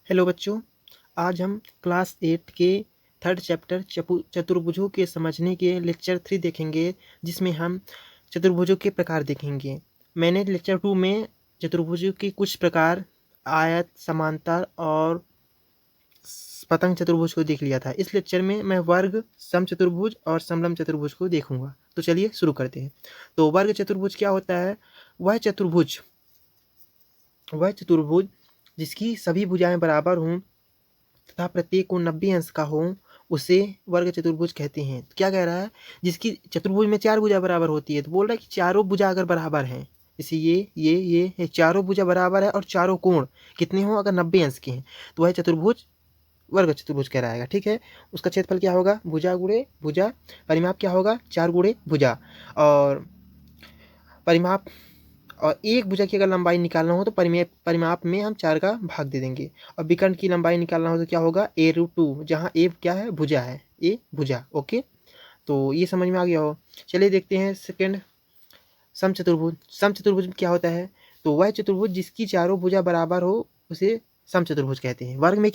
Hello बच्चों, आज हम क्लास 8 के थर्ड चैप्टर चतुर्भुजों के समझने के लेक्चर 3 देखेंगे, जिसमें हम चतुर्भुजों के प्रकार देखेंगे। मैंने लेक्चर 2 में चतुर्भुजों के कुछ प्रकार आयत, समांतर और पतंग चतुर्भुज को देख लिया था। इस लेक्चर में मैं वर्ग, समचतुर्भुज और समलंब चतुर्भुज को देखूंगा। तो चलिए शुरू करते हैं। तो वर्ग चतुर्भुज क्या होता है? वह चतुर्भुज जिसकी सभी भुजाएं बराबर हों तथा प्रत्येक कोण 90 अंश का हो, उसे वर्ग चतुर्भुज कहते हैं। तो क्या कह रहा है? जिसकी चतुर्भुज में 4 भुजा बराबर होती है, तो बोल रहा है कि चारों भुजा अगर बराबर हैं, जैसे ये चारों भुजा बराबर है और चारों कोण कितने हों, अगर 90 अंश के हैं, तो वह चतुर्भुज वर्ग चतुर्भुज कहलाएगा। ठीक है। उसका क्षेत्रफल क्या होगा? भुजा गुणे भुजा, परिमाप क्या होगा? 4 गुणे भुजा, और परिमाप और एक भुजा की अगर लंबाई निकालना हो तो परिमाप में हम 4 का भाग दे देंगे। और विकर्ण की लंबाई निकालना हो तो क्या होगा? a√2, जहाँ a क्या है? भुजा है, a भुजा। ओके, तो ये समझ में आ गया हो। चलिए देखते हैं सेकंड, समचतुर्भुज। समचतुर्भुज क्या होता है? तो वह चतुर्भुज जिसकी चारों भुजा बराबर हो, उसे समचतुर्भुज कहते हैं। वर्ग में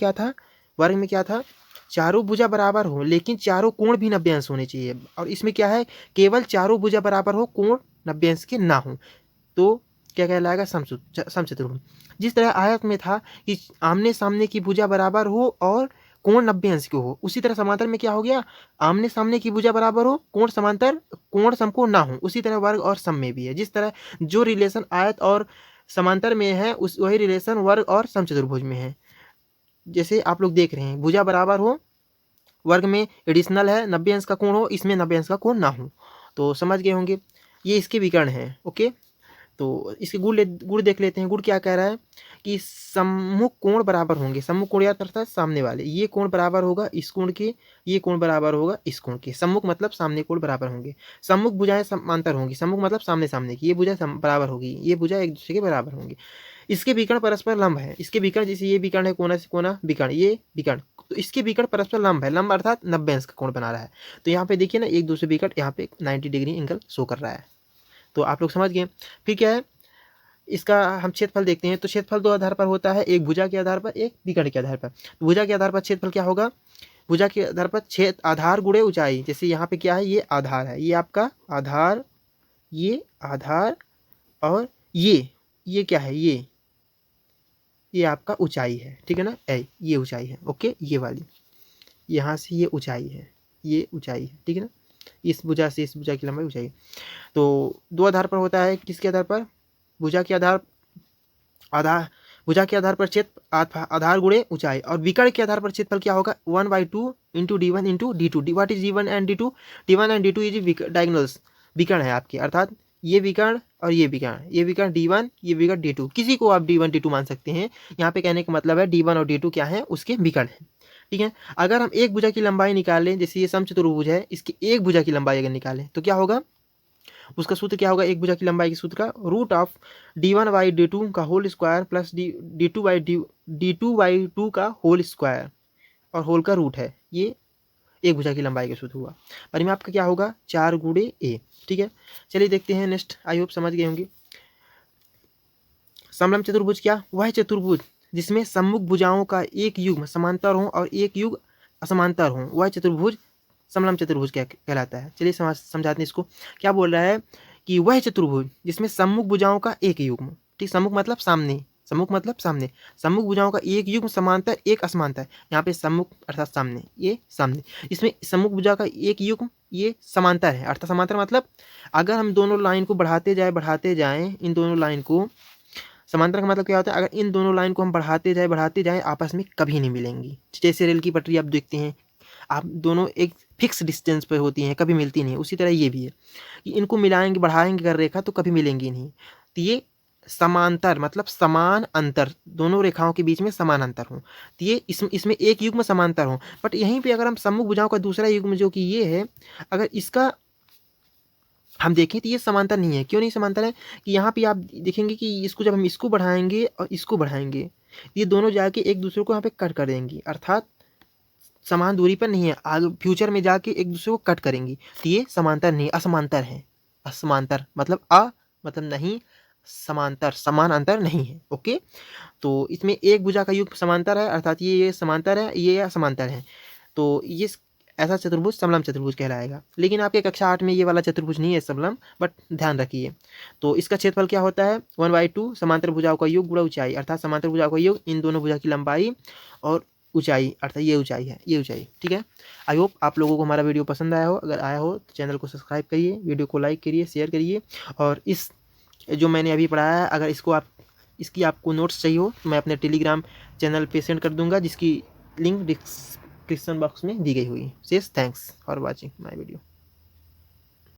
क्या था? चारों भुजा बराबर हो लेकिन चारों कोण भी 90 अंश होने चाहिए। और इसमें क्या है? केवल चारों भुजा बराबर हो, कोण 90 अंश के ना हो, तो क्या कहलाएगा? समचतुर्भुज। जिस तरह आयत में था कि आमने सामने की भुजा बराबर हो और कोण 90 अंश के हो, उसी तरह समांतर में क्या हो गया? आमने सामने की भुजा बराबर हो, कोण समकोण ना हो। उसी तरह वर्ग और सम में भी है। जिस तरह जो रिलेशन आयत और समांतर में है, उस वही रिलेशन वर्ग और समचतुर्भुज में है। जैसे आप लोग देख रहे हैं, भुजा बराबर हो, वर्ग में एडिशनल है, 90 अंश का कोण हो, इसमें 90 अंश का कोण ना हो। तो समझ गए होंगे, ये इसके विकर्ण है। ओके, तो इसके गुण देख लेते हैं। गुण क्या कह रहा है? कि सम्मुख कोण बराबर होंगे। सम्मुख कोण याद अर्थात सामने वाले, ये कोण बराबर होगा इस कोण के, ये कोण बराबर होगा इस कोण के। सम्मुख मतलब सामने कोण बराबर होंगे। सम्मुख भुजाएं समांतर होंगी। सम्मुख मतलब सामने सामने की, ये भुजा बराबर होगी, ये भुजा एक दूसरे के बराबर होंगी। इसके विकर्ण परस्पर लंब है। इसके विकर्ण, जैसे ये विकर्ण है, कोना से कोना विकर्ण, ये विकर्ण, तो इसके विकर्ण परस्पर लंब है। लंब अर्थात 90 अंश का कोण बना रहा है। तो यहाँ पे देखिए ना, एक दूसरे विकर्ण यहाँ पे 90 डिग्री एंगल शो कर रहा है। तो आप लोग समझ गए। फिर क्या है? इसका हम क्षेत्रफल देखते हैं। तो क्षेत्रफल दो आधार पर होता है, एक भुजा के आधार पर, एक विकर्ण के आधार पर। भुजा के आधार पर क्षेत्रफल क्या होगा? भुजा के आधार पर आधार गुणे ऊंचाई। जैसे यहाँ पे क्या है? ये आधार है, ये आपका आधार, ये आधार, और ये क्या है? ये आपका ऊंचाई है। ठीक है ना? ये ऊंचाई है। ओके, ये वाली यहाँ से ये ऊंचाई है, ये ऊंचाई है। ठीक है ना? इस भुजा से इस भुजा की लंबाई ऊंचाई। तो दो आधार पर होता है। किसके आधार पर? भुजा के आधार आधार भुजा के आधार पर क्षेत्र आधार गुणे ऊंचाई, और विकर्ण के आधार पर क्षेत्रफल क्या होगा? 1/2 into D1 into D2। What is D1 and D2? D1 and D2 is diagonals, विकर्ण है आपके, अर्थात ये विकर्ण और ये विकर्ण, ये विकर्ण D1, ये विकर्ण D2। किसी को आप D1 D2 मान सकते हैं। यहाँ पे कहने का मतलब है D1 और D2 क्या है? उसके विकर्ण है। ठीक है। अगर हम एक भुजा की लंबाई निकालें, जैसे ये समचतुर्भुज है, इसकी एक भुजा की लंबाई अगर निकालें तो क्या होगा? उसका सूत्र क्या होगा? एक भुजा की लंबाई के सूत्र का रूट ऑफ D1/D2 का होल स्क्वायर प्लस D2/2 का होल स्क्वायर, और होल का रूट है। ये एक भुजा की लंबाई का सूत्र हुआ। परिमाप का क्या होगा? 4 गुणे a। ठीक है। चलिए देखते हैं नेक्स्ट। आई होप समझ गए होंगे। समलंब चतुर्भुज क्या? वह चतुर्भुज जिसमें सम्मुख भुजाओं का एक युग्म समांतर हो और एक युग्म असमांतर हो, वह चतुर्भुज समलंब चतुर्भुज क्या कहलाता है। चलिए समझाते हैं इसको। क्या बोल रहा है? कि वह चतुर्भुज जिसमें सम्मुख भुजाओं का एक युग्म, ठीक, सम्मुख मतलब सामने, सम्मुख मतलब सामने, सम्मुख भुजाओं का एक युग्म समांतर एक असमांतर। यहाँ पे सम्मुख अर्थात सामने, ये सामने, इसमें सम्मुख भुजा का एक युग्म, ये समांतर है। अर्थात समांतर मतलब अगर हम दोनों लाइन को बढ़ाते जाएं, इन दोनों लाइन को, समांतर का मतलब क्या होता है? अगर इन दोनों लाइन को हम बढ़ाते जाएं, आपस में कभी नहीं मिलेंगी। जैसे रेल की पटरी आप देखते हैं, आप दोनों एक फिक्स डिस्टेंस पर होती हैं, कभी मिलती नहीं। उसी तरह ये भी है कि इनको मिलाएंगे, बढ़ाएंगे कर रेखा, तो कभी मिलेंगी नहीं। तो ये समांतर मतलब समान अंतर, दोनों रेखाओं के बीच में समान अंतर हो, तो ये इसमें एक युग्म समांतर हो। बट यहीं पे अगर हम सम्मुख भुजाओं का दूसरा युग्म जो कि ये है, अगर इसका हम देखें तो ये समांतर नहीं है। क्यों नहीं समांतर है? कि यहाँ पे आप देखेंगे कि इसको जब हम इसको बढ़ाएंगे और इसको बढ़ाएंगे, ये दोनों जाके एक दूसरे को यहाँ पे कट कर देंगी, अर्थात समान दूरी पर नहीं है। आगे फ्यूचर में जाके एक दूसरे को कट करेंगी, तो ये समांतर नहीं, असमांतर है। असमांतर मतलब मतलब नहीं, समांतर, समान अंतर नहीं है। ओके, तो इसमें एक भुजा का योग समांतर है, अर्थात ये समांतर है, ये असमांतर है, तो ये ऐसा चतुर्भुज समलम चतुर्भुज कहलाएगा। लेकिन आपके कक्षा 8 में ये वाला चतुर्भुज नहीं है समलम, बट ध्यान रखिए। तो इसका क्षेत्रफल क्या होता है, 1/2 समांतर भुजाओं का योग गुणा ऊंचाई, अर्थात समांतर भुजाओं का योग इन दोनों भुजा की लंबाई और ऊंचाई, अर्थात ये ऊंचाई है, ये ऊंचाई। ठीक है, आई होप आप लोगों को हमारा वीडियो पसंद आया हो। अगर आया हो तो चैनल को सब्सक्राइब करिए, वीडियो को लाइक करिए, शेयर करिए। और इस जो मैंने अभी पढ़ाया है, अगर इसकी आपको नोट्स चाहिए हो तो मैं अपने टेलीग्राम चैनल पे सेंड कर दूंगा, जिसकी लिंक डिस्क्रिप्शन बॉक्स में दी गई हुई है। Thanks for watching my video.